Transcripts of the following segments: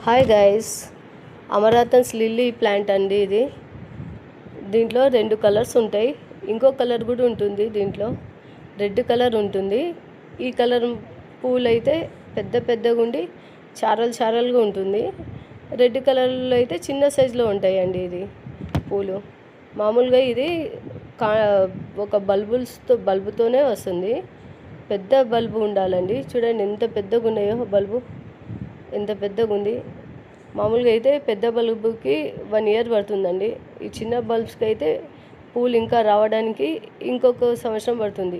Hi guys, అమరాథన్స్ lily plant అండి ఇది. దీంట్లో 2 కలర్స్ ఉంటాయి. ఇంకో కలర్ కూడా ఉంటుంది. దీంట్లో రెడ్ కలర్ ఉంటుంది. ఈ కలర్ పూలు అయితే పెద్ద పెద్దగా ఉండి చారలు చారలుగా ఉంటుంది. రెడ్ కలర్లో అయితే చిన్న సైజులో ఉంటాయండి. ఇది పూలు మామూలుగా ఇది ఒక బల్బుతోనే వస్తుంది. పెద్ద బల్బు ఉండాలండి. చూడండి ఎంత పెద్దగా ఉన్నాయో బల్బు, ఎంత పెద్దగా ఉంది. మామూలుగా అయితే పెద్ద బల్బుకి 1 ఇయర్ పడుతుందండి. ఈ చిన్న బల్బ్స్కి అయితే పూలు ఇంకా రావడానికి ఇంకొక సంవత్సరం పడుతుంది.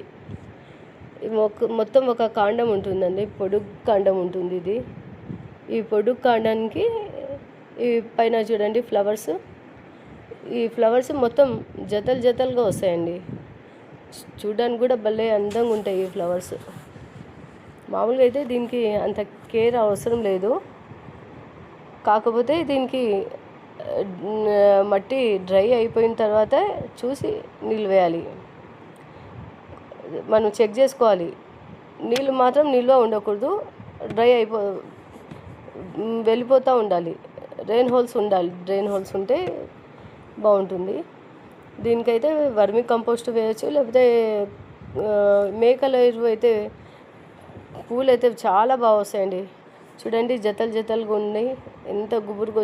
మొత్తం ఒక కాండం ఉంటుందండి, పొడుగు కాండం ఉంటుంది ఇది. ఈ పొడుగు కాండానికి ఈ పైన చూడండి ఫ్లవర్స్. ఈ ఫ్లవర్స్ మొత్తం జతలు జతలుగా వస్తాయండి. చూడడానికి కూడా భలే అందంగా ఉంటాయి ఈ ఫ్లవర్స్. మామూలుగా అయితే దీనికి అంత కేర్ అవసరం లేదు. కాకపోతే దీనికి మట్టి డ్రై అయిపోయిన తర్వాత చూసి నీళ్ళు వేయాలి. మనం చెక్ చేసుకోవాలి. నీళ్ళు మాత్రం నిల్వ ఉండకూడదు, డ్రై వెళ్ళిపోతూ ఉండాలి. డ్రైన్ హోల్స్ ఉంటే బాగుంటుంది. దీనికైతే వర్మి కంపోస్ట్ వేయచ్చు, లేకపోతే మేకల ఎరువు అయితే పూలు అయితే చాలా బాగా వస్తాయండి. చూడండి జతలుగా ఉన్నాయి, ఎంత గుబురుగా